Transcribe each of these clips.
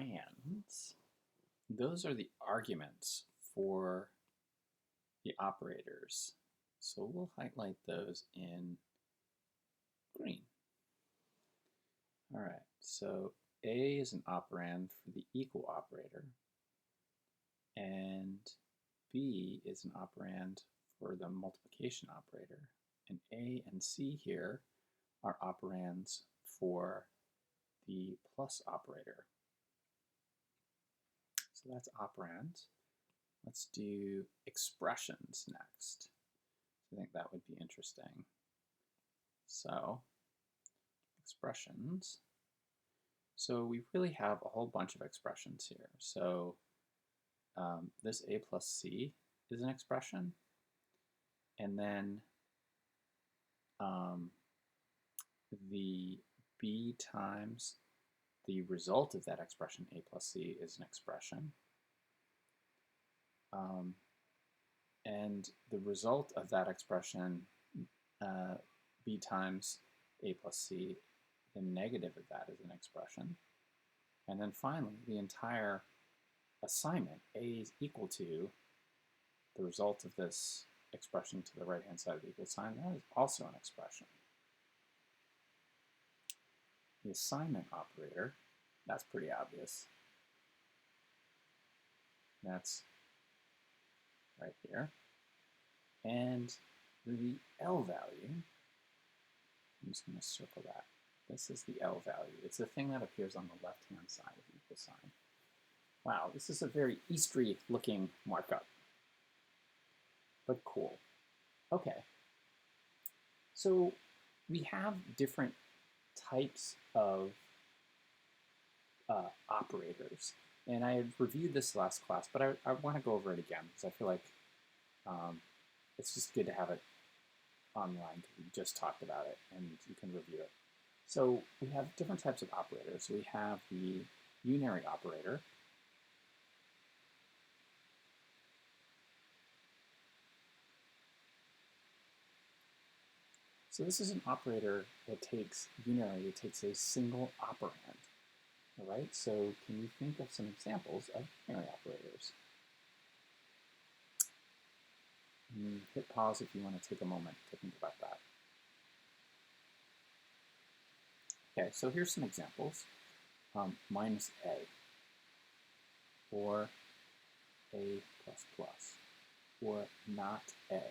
operands, those are the arguments for the operators. So we'll highlight those in green. All right, so A is an operand for the equal operator, and B is an operand for the multiplication operator, and A and C here are operands for the plus operator. So that's operands. Let's do expressions next. I think that would be interesting. So, expressions. So we really have a whole bunch of expressions here. So this A plus C is an expression. And then the B times the result of that expression, A plus C, is an expression. And the result of that expression, B times A plus C, the negative of that is an expression. And then finally, the entire assignment, A is equal to the result of this expression to the right-hand side of the equal sign, that is also an expression. The assignment operator, that's pretty obvious. That's right here. And the L value, I'm just going to circle that. This is the L value. It's the thing that appears on the left-hand side of the equal sign. Wow, this is a very Eastery looking markup, but cool. Okay, so we have different types of operators, and I had reviewed this last class, but I want to go over it again because I feel like it's just good to have it online because we just talked about it and you can review it. So we have different types of operators. We have the unary operator. So this is an operator that takes unary, it takes a single operand. All right, so can you think of some examples of unary operators? Hit pause if you want to take a moment to think about that. Okay, so here's some examples. Minus A, or A plus plus, or not A.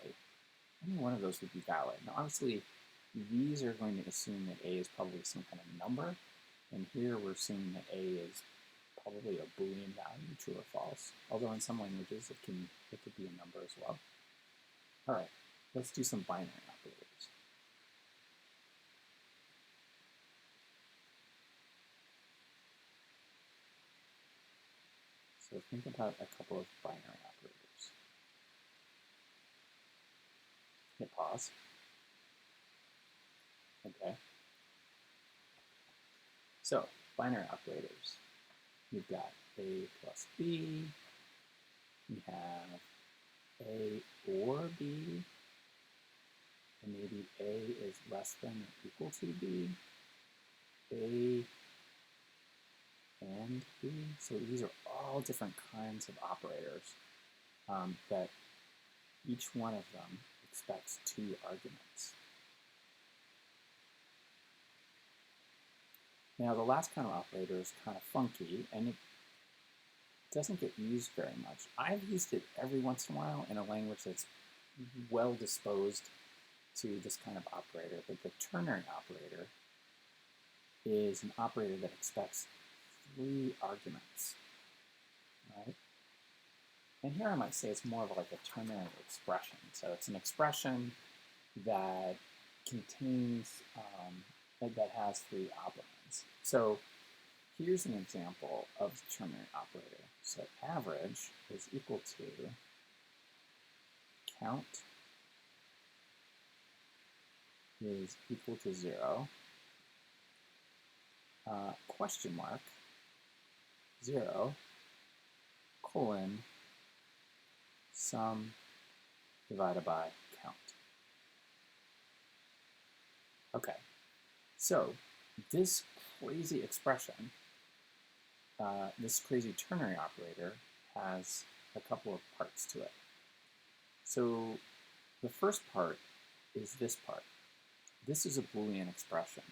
Any one of those would be valid. Now obviously, these are going to assume that A is probably some kind of number, and here we're assuming that A is probably a Boolean value, true or false, although in some languages it could be a number as well. All right, let's do some binary operators. So think about a couple of binary operators. Hit pause. Okay. So, binary operators. We've got A plus B. We have A or B. And maybe A is less than or equal to B. A and B. So these are all different kinds of operators that each one of them expects 2 arguments. Now the last kind of operator is kind of funky and it doesn't get used very much. I've used it every once in a while in a language that's well disposed to this kind of operator, but the ternary operator is an operator that expects 3 arguments, right? And here I might say it's more of like a ternary expression. So it's an expression that contains, that has 3 operands. So here's an example of the ternary operator. So average is equal to count is equal to 0, question mark, 0, colon, sum divided by count. Okay, so this crazy expression this crazy ternary operator has a couple of parts to it. So the first part is this part. This is a Boolean expression.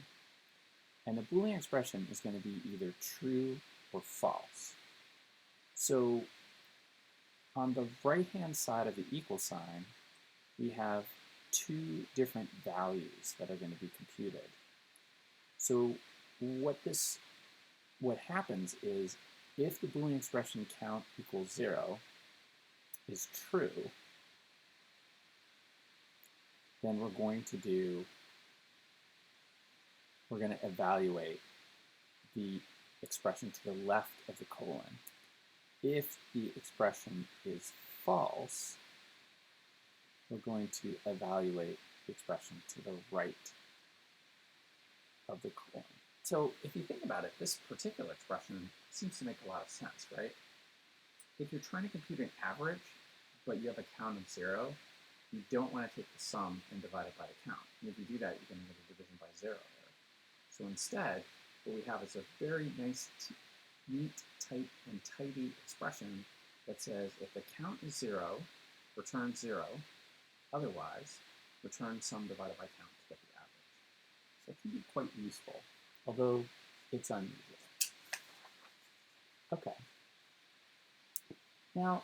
And the Boolean expression is going to be either true or false. So on the right-hand side of the equal sign, we have two different values that are going to be computed. So what happens is if the Boolean expression count equals 0 is true, then we're going to evaluate the expression to the left of the colon. If the expression is false, we're going to evaluate the expression to the right of the colon. So if you think about it, this particular expression seems to make a lot of sense, right? If you're trying to compute an average, but you have a count of 0, you don't want to take the sum and divide it by the count. And if you do that, you're going to get a division by 0 there. So instead, what we have is a very nice, neat, tight, and tidy expression that says if the count is 0, return 0. Otherwise, return sum divided by count to get the average. So it can be quite useful, although it's unusual. Okay. Now,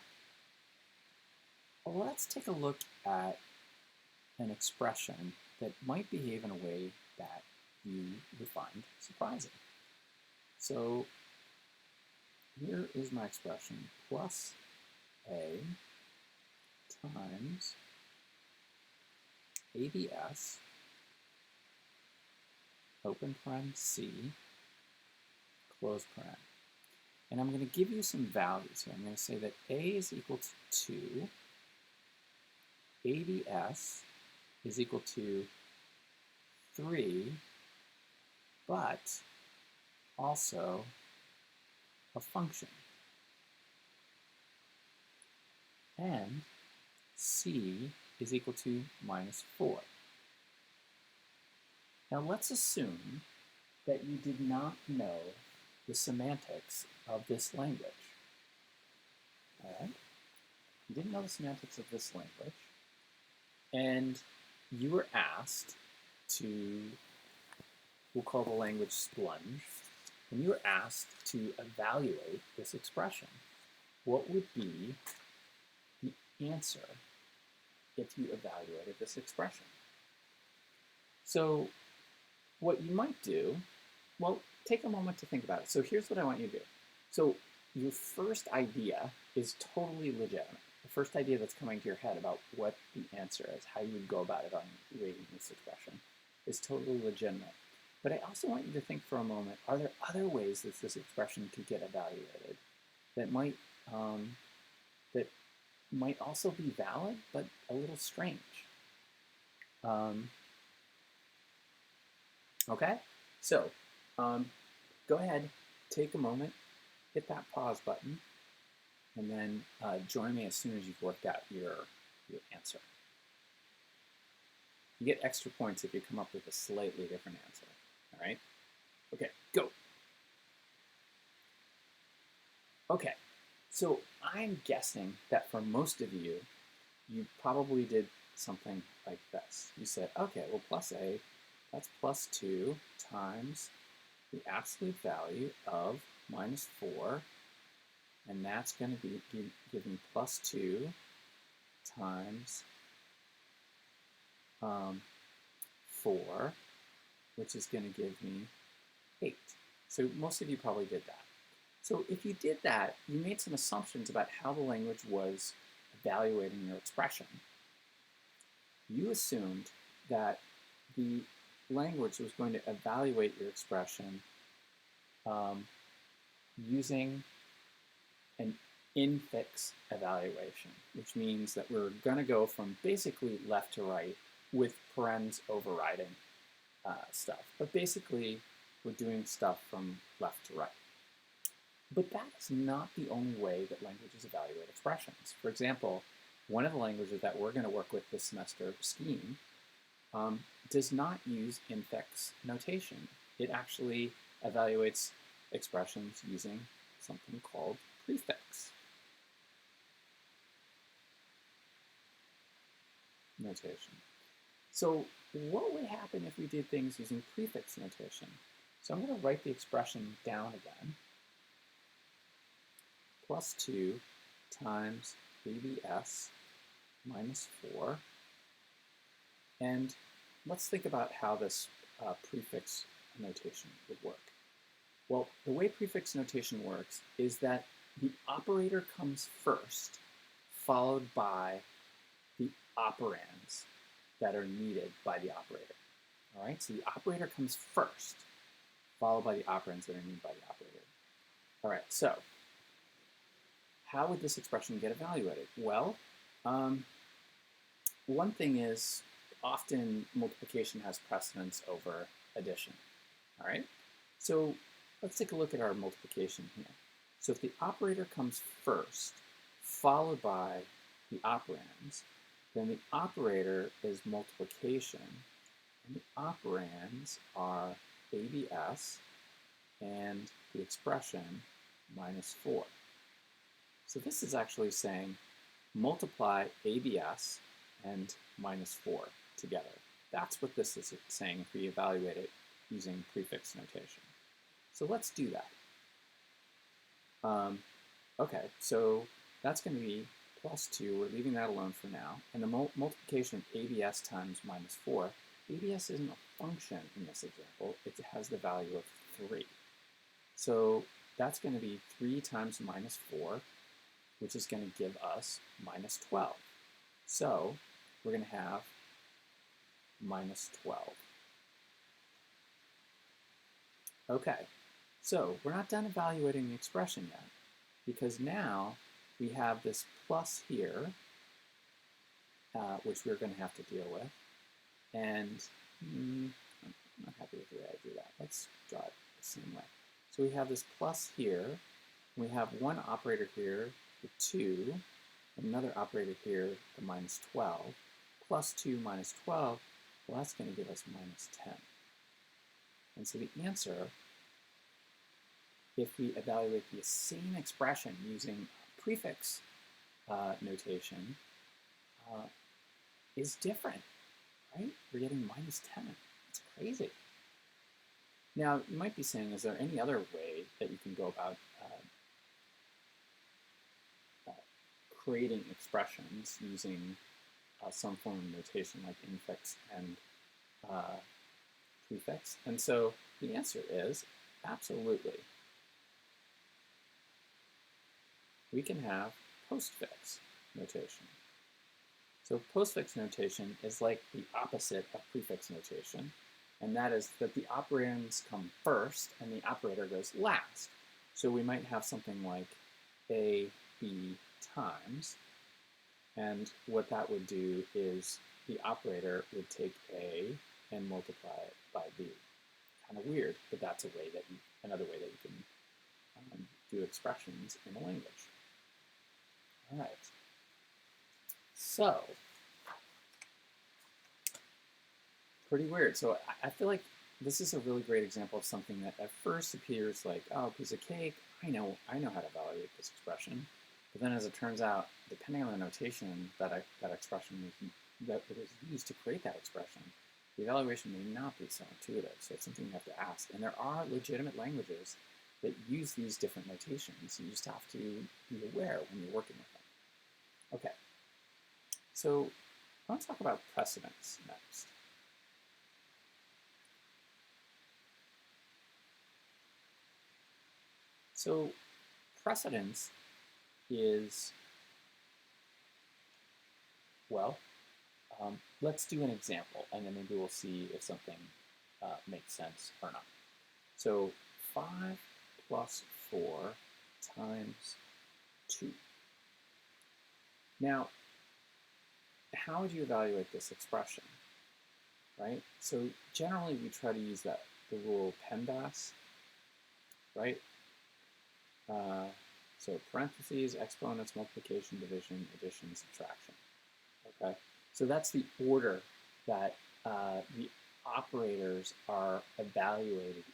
let's take a look at an expression that might behave in a way that you would find surprising. So here is my expression, plus a times ABS, open paren C, close paren. And I'm going to give you some values here. I'm going to say that A is equal to 2, ABS is equal to 3, but also a function. And C is equal to -4. Now let's assume that you did not know the semantics of this language. All right? You didn't know the semantics of this language, and you were asked to, we'll call the language splunge, and you were asked to evaluate this expression. What would be the answer if you evaluated this expression? So what you might do, well, take a moment to think about it. So here's what I want you to do. So your first idea is totally legitimate. The first idea that's coming to your head about what the answer is, how you would go about evaluating this expression, is totally legitimate. But I also want you to think for a moment, are there other ways that this expression could get evaluated that might also be valid, but a little strange? Okay? So, go ahead, take a moment, hit that pause button, and then join me as soon as you've worked out your answer. You get extra points if you come up with a slightly different answer. All right? Okay, go. Okay, so I'm guessing that for most of you, you probably did something like this. You said, okay, well, plus A, that's plus 2 times the absolute value of -4, and that's going to give me plus 2 times 4, which is going to give me 8. So most of you probably did that. So if you did that, you made some assumptions about how the language was evaluating your expression. You assumed that the language was going to evaluate your expression using an infix evaluation, which means that we're going to go from basically left to right with parens overriding stuff. But basically, we're doing stuff from left to right. But that is not the only way that languages evaluate expressions. For example, one of the languages that we're going to work with this semester, Scheme, does not use infix notation. It actually evaluates expressions using something called prefix notation. So what would happen if we did things using prefix notation? So I'm going to write the expression down again. Plus 2 times ABS minus 4. And let's think about how this prefix notation would work. Well, the way prefix notation works is that the operator comes first, followed by the operands that are needed by the operator. All right, so the operator comes first, followed by the operands that are needed by the operator. All right, so how would this expression get evaluated? Well, one thing is often multiplication has precedence over addition. All right, so let's take a look at our multiplication here. So if the operator comes first, followed by the operands, then the operator is multiplication, and the operands are ABS and the expression minus 4. So this is actually saying multiply ABS and minus 4 together. That's what this is saying if we evaluate it using prefix notation. So let's do that. Okay, so that's going to be plus 2. We're leaving that alone for now. And the multiplication of ABS times minus 4. ABS isn't a function in this example. It has the value of 3. So that's going to be 3 times minus 4, which is going to give us minus 12. So we're going to have minus 12. Okay, so we're not done evaluating the expression yet, because now we have this plus here, which we're going to have to deal with. And I'm not happy with the way I do that. Let's draw it the same way. So we have this plus here. We have one operator here, the 2, another operator here, the minus 12. Plus 2 minus 12, well, that's going to give us minus 10. And so the answer, if we evaluate the same expression using prefix notation, is different, right? We're getting minus 10. It's crazy. Now, you might be saying, is there any other way that you can go about creating expressions using some form of notation like infix and prefix? And so the answer is absolutely. We can have postfix notation. So postfix notation is like the opposite of prefix notation, and that is that the operands come first and the operator goes last. So we might have something like A, B times, and what that would do is the operator would take A and multiply it by B. Kind of weird, but that's a way that another way that you can do expressions in a language. All right. So, pretty weird. So I feel like this is a really great example of something that at first appears like, oh, a piece of cake. I know how to evaluate this expression. But then as it turns out, depending on the notation that expression that was used to create that expression, the evaluation may not be so intuitive. So it's something you have to ask. And there are legitimate languages that use these different notations. You just have to be aware when you're working with them. Okay, so I want to talk about precedence next. So precedence is, well, let's do an example, and then maybe we'll see if something makes sense or not. So 5 plus 4 times 2. Now, how would you evaluate this expression, right? So generally we try to use the rule PEMDAS, right? So parentheses, exponents, multiplication, division, addition, subtraction, okay? So that's the order that the operators are evaluated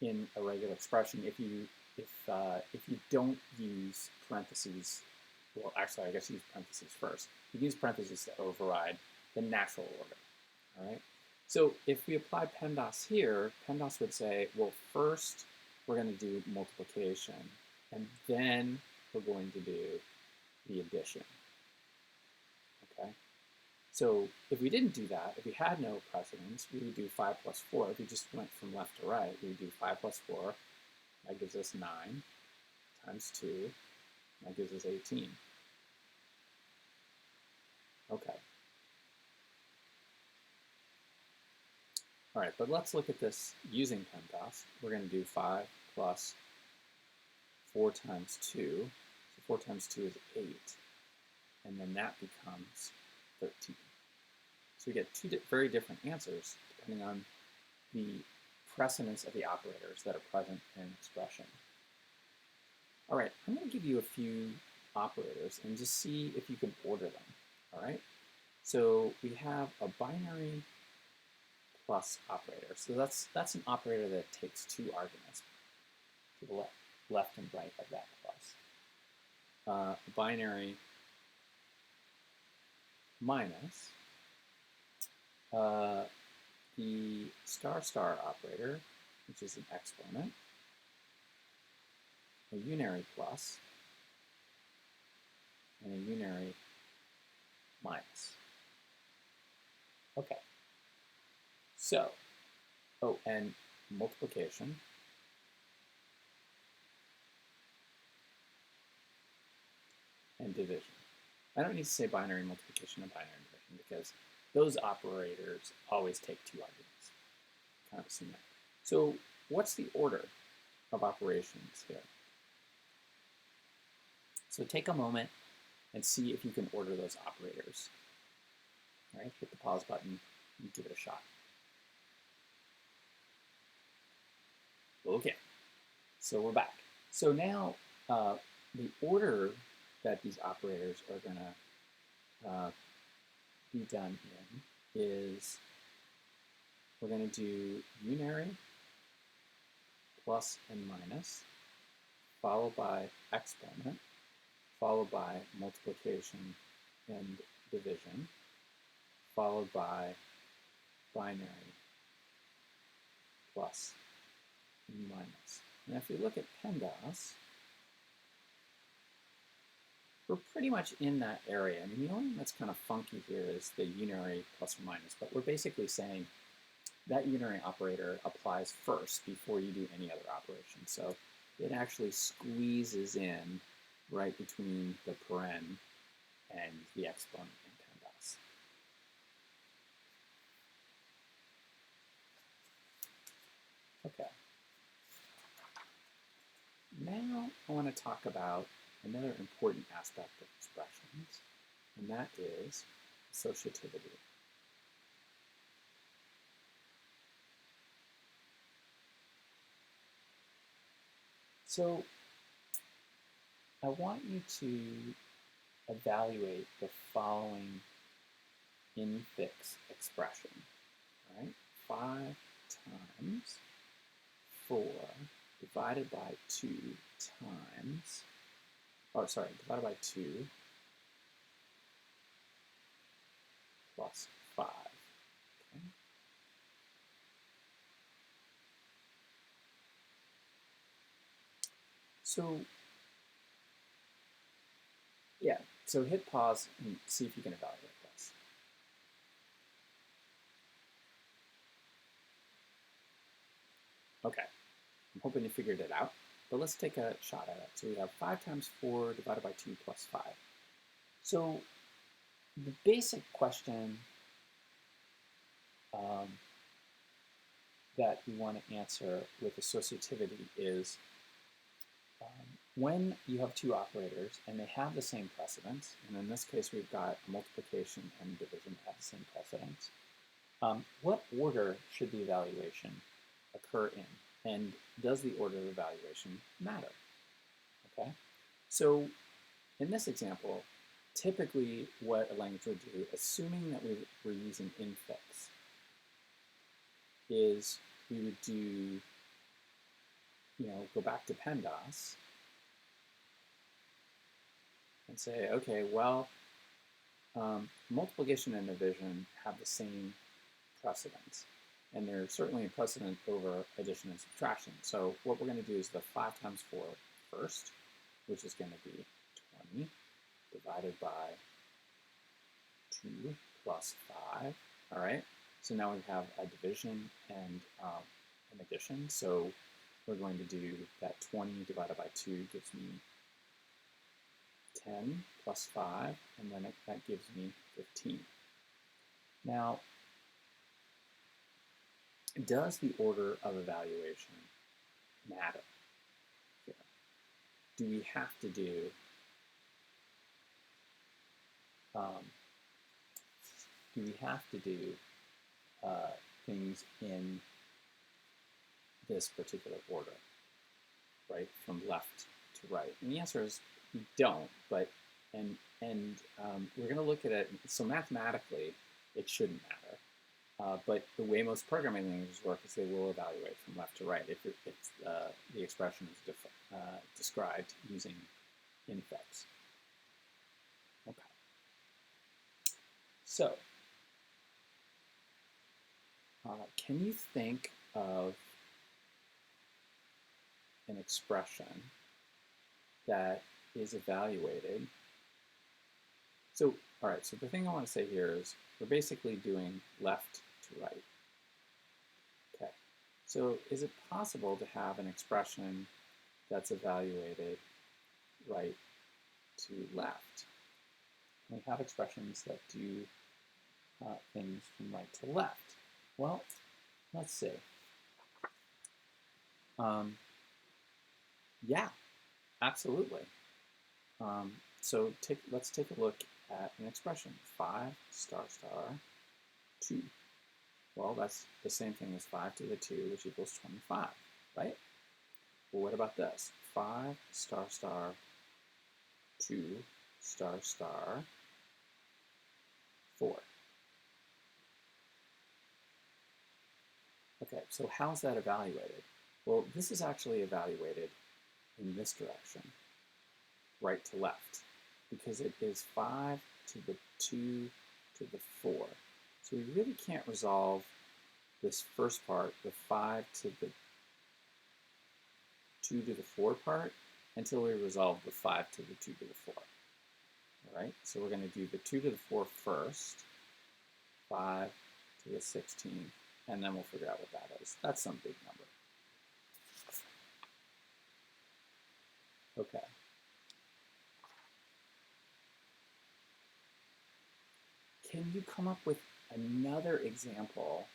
in a regular expression if you if you don't use parentheses, well, actually, I guess use parentheses first. You use parentheses to override the natural order. All right. So if we apply PEMDAS here, PEMDAS would say, well, first we're going to do multiplication, and then we're going to do the addition. Okay. So if we didn't do that, if we had no precedence, we would do 5 plus 4. If we just went from left to right, we would do 5 plus 4. That gives us 9 times 2. That gives us 18. Okay. All right, but let's look at this using PEMDAS. We're going to do 5 plus 4 times 2. So 4 times 2 is 8. And then that becomes 13. So we get two very different answers depending on the precedence of the operators that are present in an expression. All right, I'm going to give you a few operators and just see if you can order them. All right, so we have a binary plus operator. So that's an operator that takes two arguments to the left and right of that plus. Binary minus the star operator, which is an exponent, a unary plus, and a unary minus. Okay. So, oh, and multiplication. And division. I don't need to say binary multiplication and binary division because those operators always take two arguments. Kind of assume that. So what's the order of operations here? So take a moment and see if you can order those operators. All right, hit the pause button and give it a shot. Okay, so we're back. So now the order that these operators are going to be done in is we're going to do unary plus and minus, followed by exponent, followed by multiplication and division, followed by binary plus and minus. And if we look at PEMDAS, we're pretty much in that area. I mean, the only thing that's kind of funky here is the unary plus or minus, but we're basically saying that unary operator applies first before you do any other operation. So it actually squeezes in right between the paren and the exponent in PEMDAS. Okay. Now I want to talk about another important aspect of expressions, and that is associativity. So I want you to evaluate the following infix expression. All right? 5 times 4 divided by 2 times, divided by 2 plus 5. Okay. So, yeah, so hit pause and see if you can evaluate this. Okay, I'm hoping you figured it out, but let's take a shot at it. So we have 5 times 4 divided by 2 plus 5. So the basic question that we want to answer with associativity is when you have two operators and they have the same precedence, and in this case we've got multiplication and division have the same precedence, what order should the evaluation occur in? And does the order of evaluation matter? Okay, so in this example, typically what a language would do, assuming that we're using infix, is we would do go back to PEMDAS and say, okay, well, multiplication and division have the same precedence. And they're certainly a precedent over addition and subtraction. So what we're going to do is the 5 times 4 first, which is going to be 20 divided by 2 plus 5. All right. So now we have a division and an addition. So we're going to do that 20 divided by 2 gives me 10 plus 5, and then that gives me 15. Now, does the order of evaluation matter here? Do we have to do things in this particular order, right, from left to right? And the answer is we don't, but we're going to look at it. So mathematically, it shouldn't matter. But the way most programming languages work is they will evaluate from left to right if the expression is described using infix. Okay. So, can you think of an expression that is evaluated? So, all right, so the thing I want to say here is we're basically doing left to right. Okay, so is it possible to have an expression that's evaluated right to left? We have expressions that do things from right to left. Well, let's see. Yeah, absolutely. So let's take a look at an expression, 5 star star 2. Well, that's the same thing as 5 to the 2, which equals 25, right? Well, what about this? 5 star star 2 star star 4. Okay, so how's that evaluated? Well, this is actually evaluated in this direction, right to left, because it is 5 to the 2 to the 4. So we really can't resolve this first part, the 5 to the 2 to the 4 part, until we resolve the 5 to the 2 to the 4. All right, so we're going to do the 2 to the 4 first, 5 to the 16, and then we'll figure out what that is. That's some big number. Okay. Can you come up with another example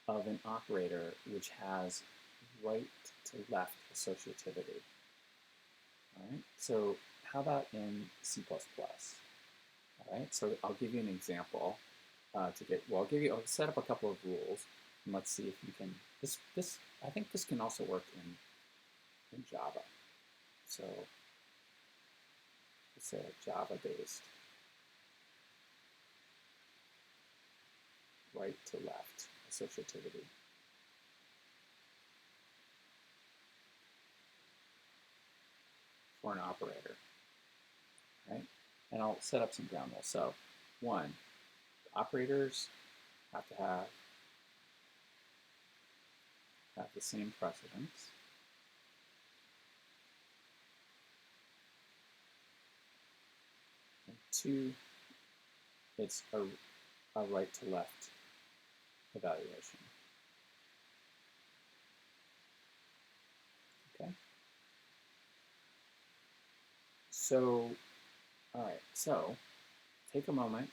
of an operator which has right to left associativity? All right, so how about in C++? All right, so I'll give you an example I'll set up a couple of rules, and let's see if you can, I think this can also work in Java. So let's say a Java-based right to left associativity. For an operator, right? And I'll set up some ground rules. So, 1, operators have to have the same precedence. And 2, it's a right to left evaluation. Okay. So, all right, so take a moment,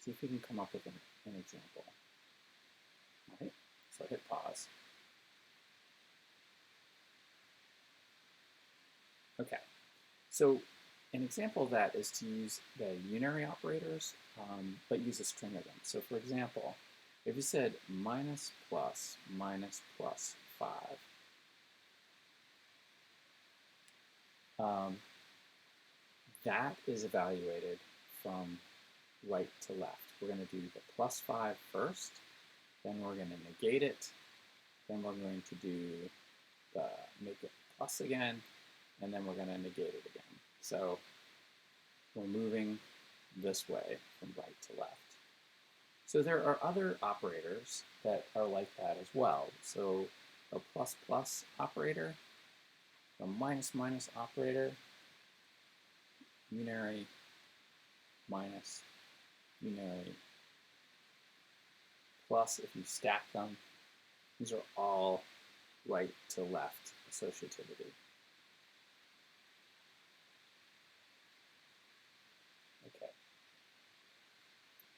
see if we can come up with an example. All right, so hit pause. Okay, so an example of that is to use the unary operators, but use a string of them. So for example, if you said minus plus 5, that is evaluated from right to left. We're going to do the plus 5 first, then we're going to negate it, then we're going to do make it plus again, and then we're going to negate it again. So we're moving this way from right to left. So there are other operators that are like that as well. So a plus plus operator, a minus minus operator, unary minus unary plus, if you stack them, these are all right to left associativity. Okay.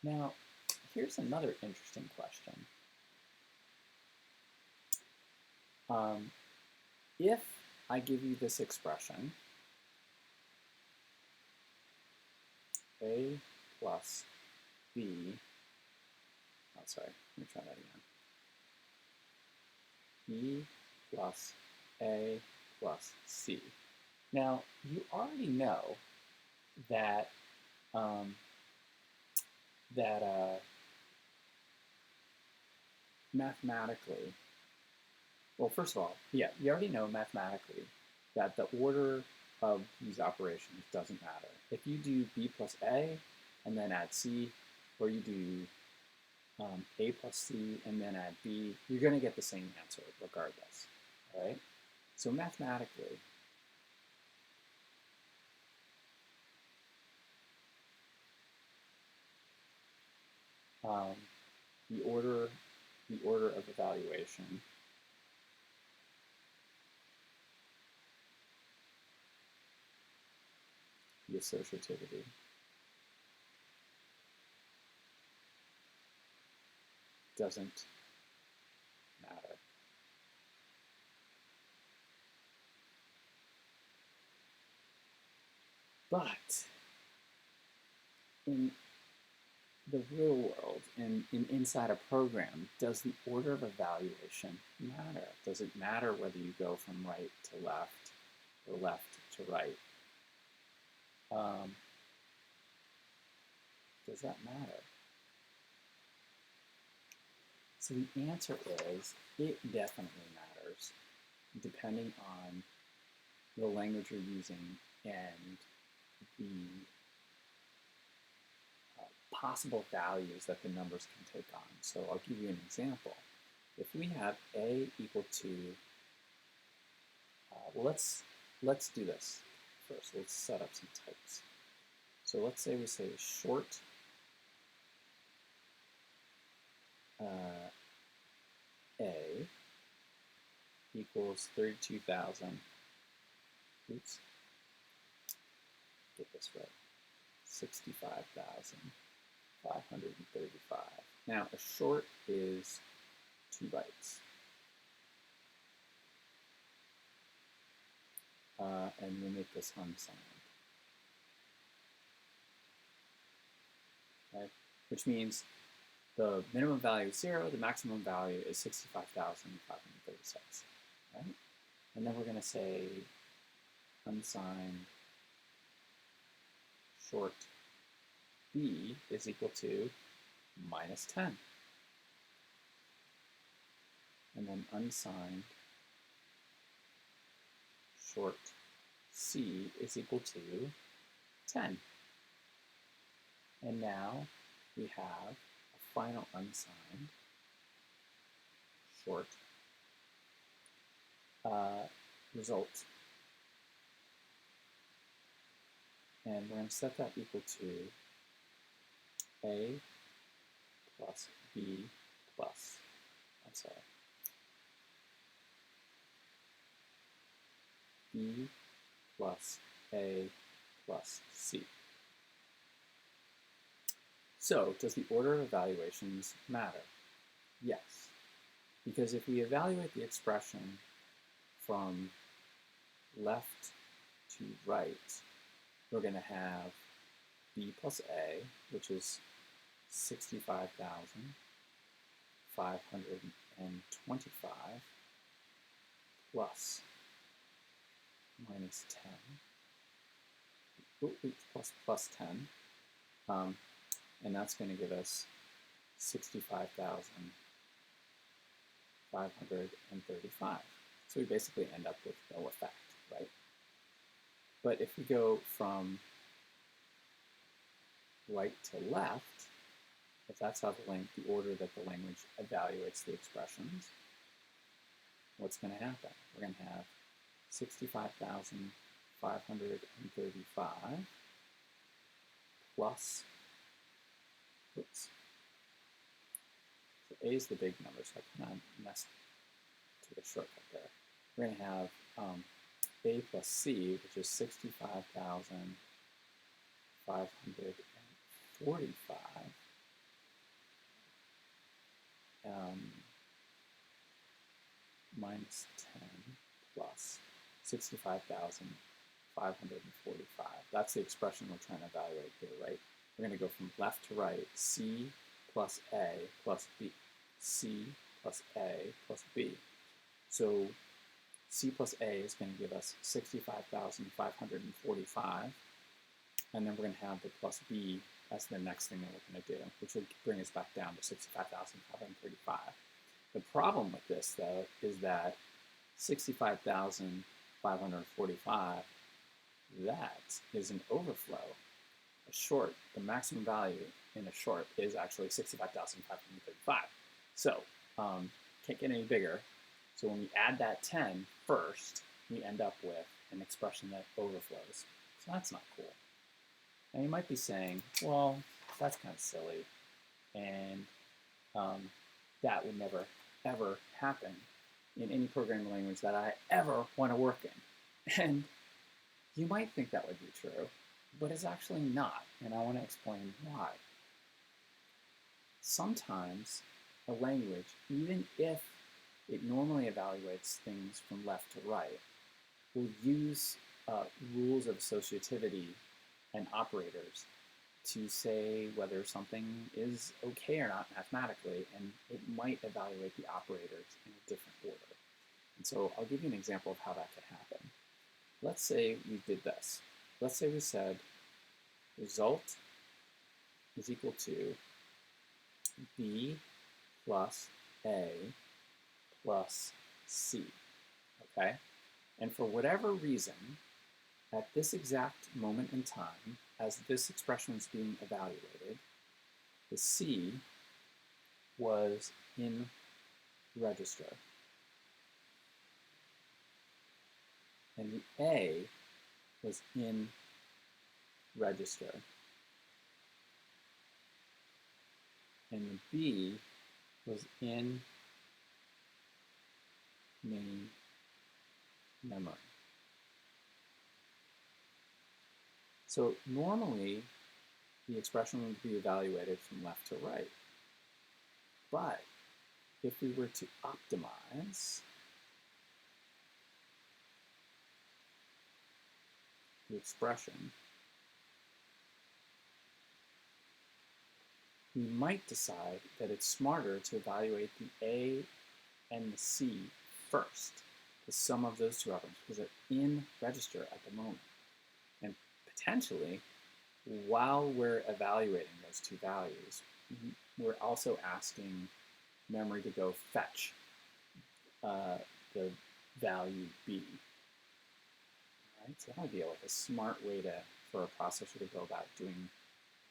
Now, here's another interesting question. If I give you this expression, a plus b, oh, sorry, let me try that again. B plus a plus c. Now, you already know that mathematically, well, first of all, yeah, you already know mathematically that the order of these operations doesn't matter. If you do b plus a and then add c, or you do a plus c and then add b, you're going to get the same answer regardless, all right? So mathematically, the order of evaluation the associativity doesn't matter. But in the real world, inside a program, does the order of evaluation matter? Does it matter whether you go from right to left or left to right? Does that matter? So the answer is it definitely matters, depending on the language you're using and the possible values that the numbers can take on. So I'll give you an example. If we have a equal to, well, let's do this first. Let's set up some types. So let's say we say short a equals 32,000. Oops, get this right. 65,535. Now, a short is 2 bytes. And we'll make this unsigned. Okay? Which means the minimum value is 0, the maximum value is 65,536. Right? And then we're going to say unsigned short b is equal to minus 10. And then unsigned short c is equal to 10. And now we have a final unsigned short result. And we're going to set that equal to a plus b plus, I'm sorry, b plus a plus c. So, does the order of evaluations matter? Yes, because if we evaluate the expression from left to right, we're going to have b plus a, which is 65,525 plus minus 10, plus 10, and that's going to give us 65,535. It's So we basically end up with no effect, right? But if we go from right to left, if that's how the order that the language evaluates the expressions, what's going to happen? We're going to have 65,535 plus, oops, so A is the big number, so I kind of messed to the shortcut there. We're going to have A plus C, which is 65,545 minus 10 plus 65,545. That's the expression we're trying to evaluate here, right? We're going to go from left to right, C plus A plus B, C plus A plus B. So C plus A is going to give us 65,545, and then we're going to have the plus B as the next thing that we're going to do, which would bring us back down to 65,535. The problem with this, though, is that 65,545, that is an overflow. A short, the maximum value in a short is actually 65,535. So, can't get any bigger. So when we add that 10 first, we end up with an expression that overflows. So that's not cool. Now you might be saying, well, that's kind of silly, and that would never, ever happen in any programming language that I ever want to work in. And you might think that would be true, but it's actually not, and I want to explain why. Sometimes a language, even if it normally evaluates things from left to right, will use rules of associativity and operators to say whether something is okay or not mathematically, and it might evaluate the operators in a different order. And so I'll give you an example of how that could happen. Let's say we did this. Let's say we said result is equal to B plus A plus C, okay? And for whatever reason, at this exact moment in time, as this expression is being evaluated, the C was in register, and the A was in register, and the B was in main memory. So normally, the expression would be evaluated from left to right. But if we were to optimize the expression, we might decide that it's smarter to evaluate the A and the C first, the sum of those two operands, because they're in register at the moment. And potentially, while we're evaluating those two values, we're also asking memory to go fetch the value B. All right, so that would be like a smart way for a processor to go about doing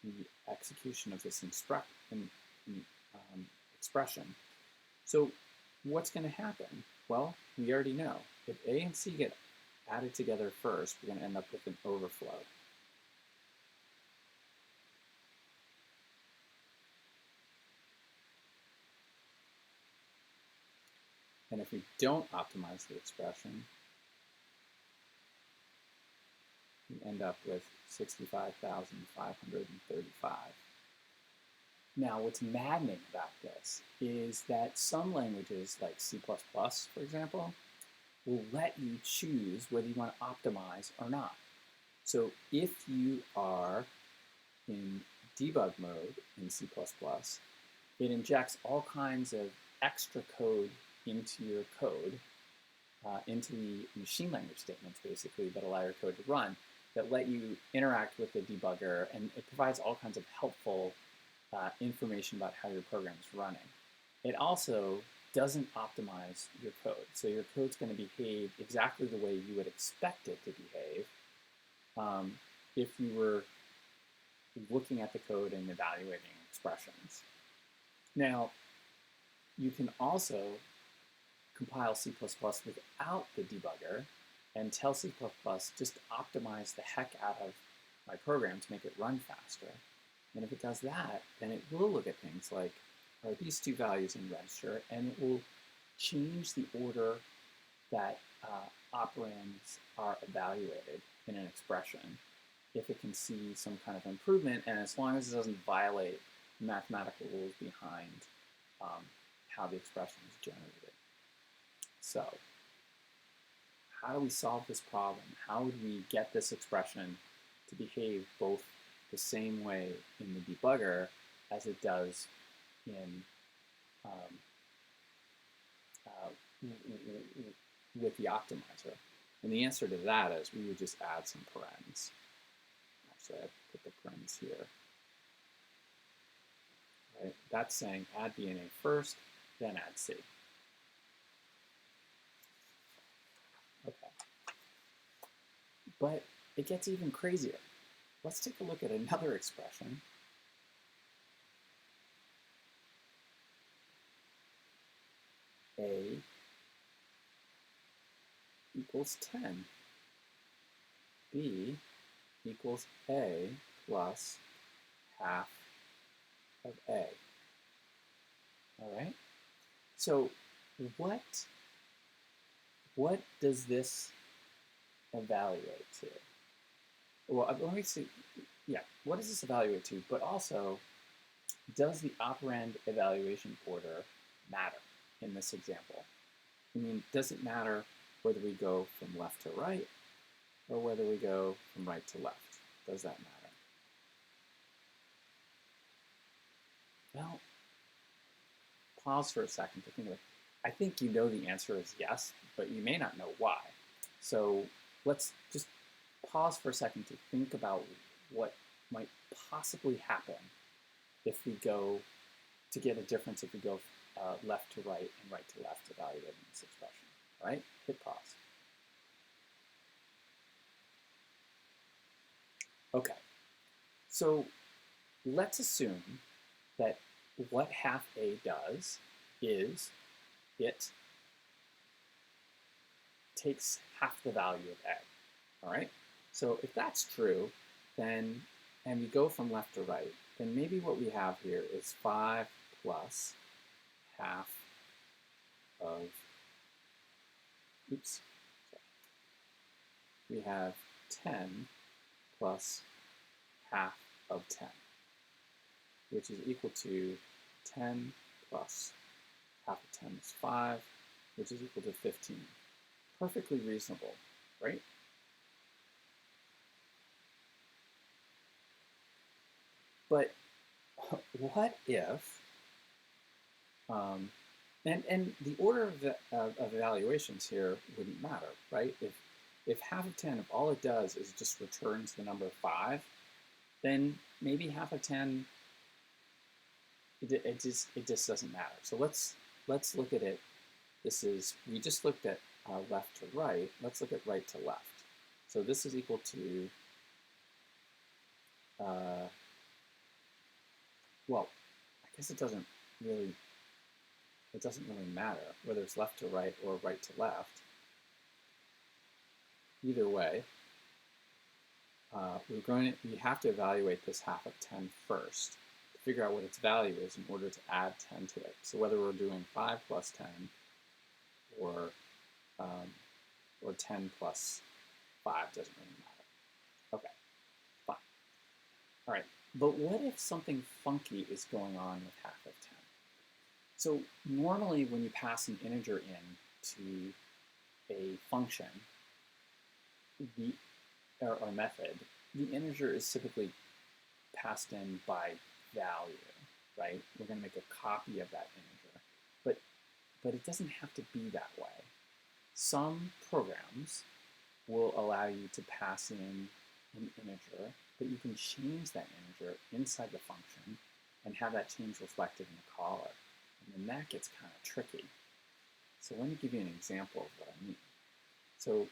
the execution of this expression. So what's going to happen? Well, we already know. If A and C get added together first, we're going to end up with an overflow. And if we don't optimize the expression, we end up with 65,535. Now, what's maddening about this is that some languages, like C++, for example, will let you choose whether you want to optimize or not. So if you are in debug mode in C++, it injects all kinds of extra code into your code, into the machine language statements, basically, that allow your code to run, that let you interact with the debugger, and it provides all kinds of helpful information about how your program is running. It also doesn't optimize your code. So your code's going to behave exactly the way you would expect it to behave if you were looking at the code and evaluating expressions. Now, you can also compile C++ without the debugger and tell C++ just optimize the heck out of my program to make it run faster. And if it does that, then it will look at things like, are these two values in register, and it will change the order that operands are evaluated in an expression if it can see some kind of improvement, and as long as it doesn't violate mathematical rules behind how the expression is generated. So, how do we solve this problem? How would we get this expression to behave both the same way in the debugger as it does in with the optimizer? And the answer to that is we would just add some parens. Actually, I put the parens here. Right? That's saying add B and A first, then add C. Okay. But it gets even crazier. Let's take a look at another expression. A equals 10. B equals A plus half of A. All right? So what does this evaluate to? Well, let me see. Yeah, what does this evaluate to? But also, does the operand evaluation order matter in this example? I mean, does it matter whether we go from left to right or whether we go from right to left? Does that matter? Well, pause for a second to think of it. I think you know the answer is yes, but you may not know why. So let's just pause for a second to think about what might possibly happen if we go to get a difference if we go left to right and right to left evaluating this expression. All right? Hit pause. Okay. So let's assume that what half A does is it takes half the value of A. All right? So if that's true, then, and we go from left to right, then maybe what we have here is 5 plus half of, oops, sorry. We have 10 plus half of 10, which is equal to 10 plus half of 10 is 5, which is equal to 15. Perfectly reasonable, right? But what if, and the order of evaluations here wouldn't matter, right? If half of 10, if all it does is just returns the number 5, then maybe half of 10, it just doesn't matter. So let's look at it. We just looked at left to right. Let's look at right to left. So this is equal to, well, I guess it doesn't really matter whether it's left to right or right to left. Either way, we have to evaluate this half of 10 first to figure out what its value is in order to add 10 to it. So whether we're doing 5 plus 10 or 10 plus 5 doesn't really matter. Okay, fine. All right, but what if something funky is going on with half of 10? So normally when you pass an integer in to a function, or method, the integer is typically passed in by value, right? We're going to make a copy of that integer, but it doesn't have to be that way. Some programs will allow you to pass in an integer, but you can change that integer inside the function and have that change reflected in the caller. And then that gets kind of tricky. So let me give you an example of what I mean. So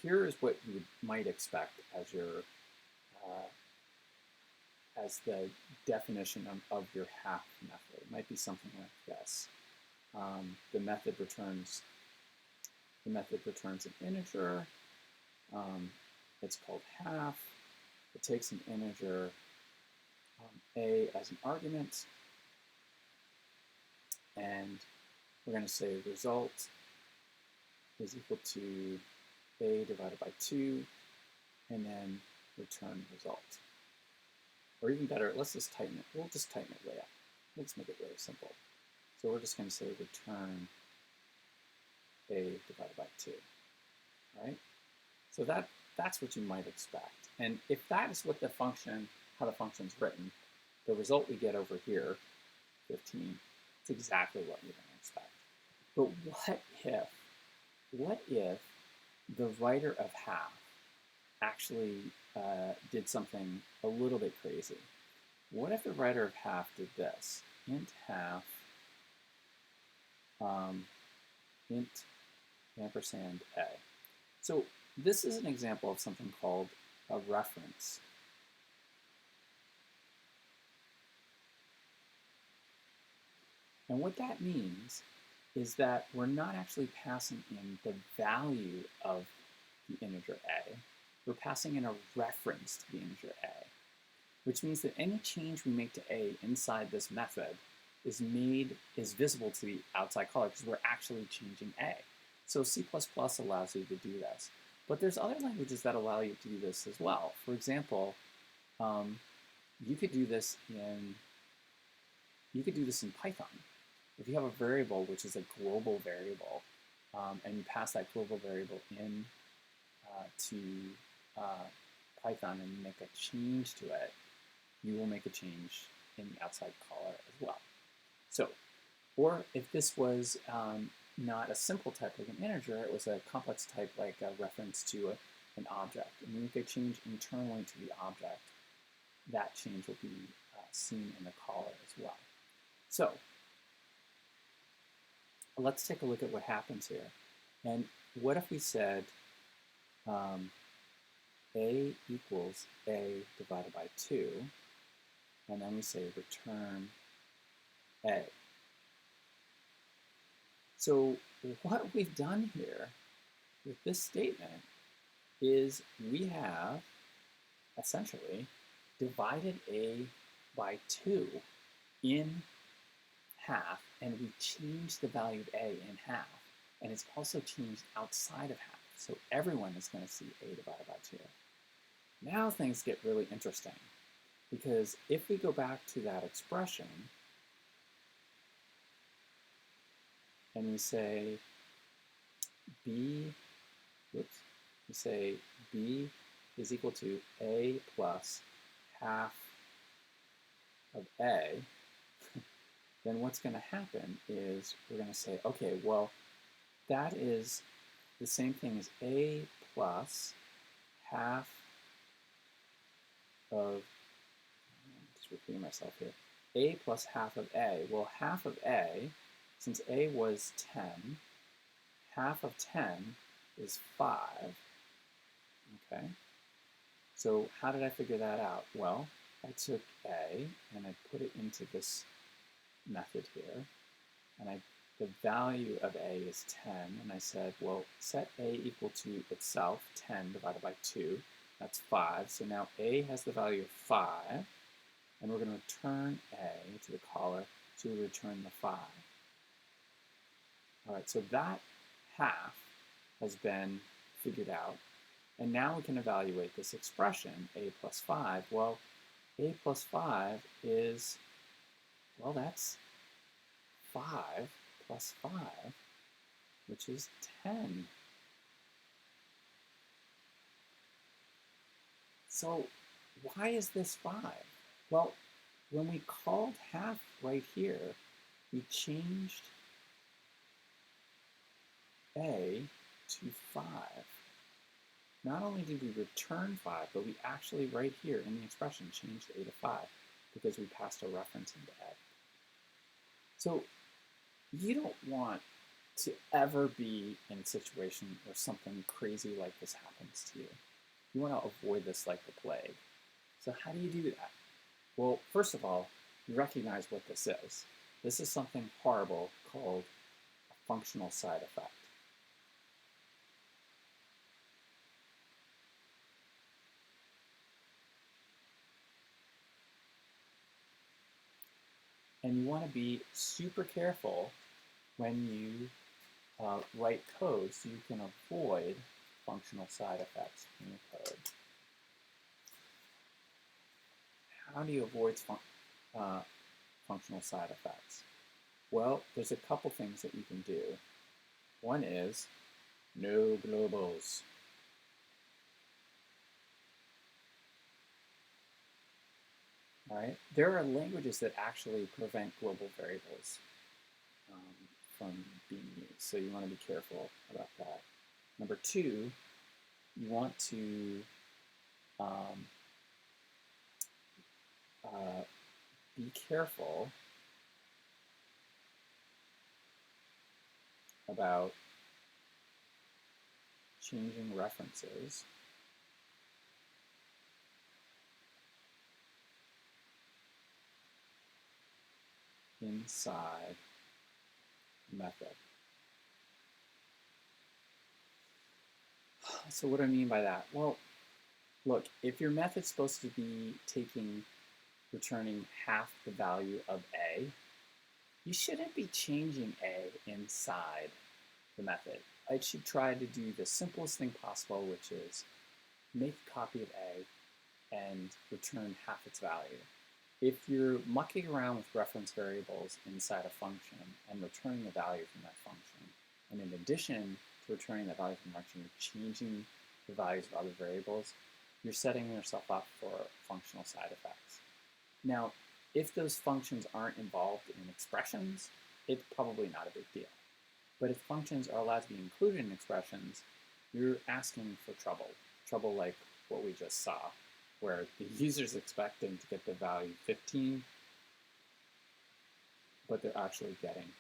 here is what you might expect as your as the definition of your half method. It might be something like this. The method returns an integer. It's called half. It takes an integer a as an argument, and we're going to say result is equal to a divided by 2, and then return result. Or even better, let's just tighten it. We'll just tighten it way up. Let's make it really simple. So we're just going to say return a divided by 2, right? So that's what you might expect. And if that is what the function, how the function's written, the result we get over here, 15, it's exactly what you're going to expect. But what if the writer of half actually did something a little bit crazy? What if the writer of half did this? Int half, int ampersand a. So this is an example of something called a reference. And what that means is that we're not actually passing in the value of the integer a. We're passing in a reference to the integer a, which means that any change we make to a inside this method is visible to the outside caller because we're actually changing a. So C++ allows you to do this. But there's other languages that allow you to do this as well. For example, you could do this in Python. If you have a variable which is a global variable, and you pass that global variable in to Python and you make a change to it, you will make a change in the outside caller as well. So, or if this was not a simple type like an integer, it was a complex type like a reference to an object, and you make a change internally to the object, that change will be seen in the caller as well. So, let's take a look at what happens here. And what if we said a equals a divided by 2, and then we say return a. So what we've done here with this statement is we have essentially divided a by 2 in half, and we changed the value of a in half, and it's also changed outside of half. So everyone is going to see a divided by 2. Now things get really interesting, because if we go back to that expression and we say b is equal to a plus half of a, then what's going to happen is we're going to say, okay, well, that is the same thing as a plus half of, just repeating myself here, a plus half of a. Well, half of a, since a was 10, half of 10 is 5, okay? So how did I figure that out? Well, I took a and I put it into this method here, and the value of a is 10, and I said, well, set a equal to itself, 10 divided by 2, that's 5, so now a has the value of 5, and we're going to return a to the caller to return the 5. All right, so that half has been figured out, and now we can evaluate this expression, a plus 5. Well, a plus 5 is, well, that's 5 plus 5, which is 10. So why is this 5? Well, when we called half right here, we changed a to 5. Not only did we return 5, but we actually right here in the expression changed a to 5 because we passed a reference into a. So you don't want to ever be in a situation where something crazy like this happens to you. You want to avoid this like the plague. So how do you do that? Well, first of all, you recognize what this is. This is something horrible called a functional side effect. And you want to be super careful when you write code so you can avoid functional side effects in your code. How do you avoid functional side effects? Well, there's a couple things that you can do. One is no globals. Right? There are languages that actually prevent global variables from being used, so you want to be careful about that. Number two, you want to be careful about changing references inside the method. So what do I mean by that? Well, look, if your method's supposed to be returning half the value of A, you shouldn't be changing A inside the method. I should try to do the simplest thing possible, which is make a copy of A and return half its value. If you're mucking around with reference variables inside a function and returning the value from that function, and in addition to returning the value from the function, you're changing the values of other variables, you're setting yourself up for functional side effects. Now, if those functions aren't involved in expressions, it's probably not a big deal. But if functions are allowed to be included in expressions, you're asking for trouble like what we just saw, where the user's expecting to get the value 15, but they're actually getting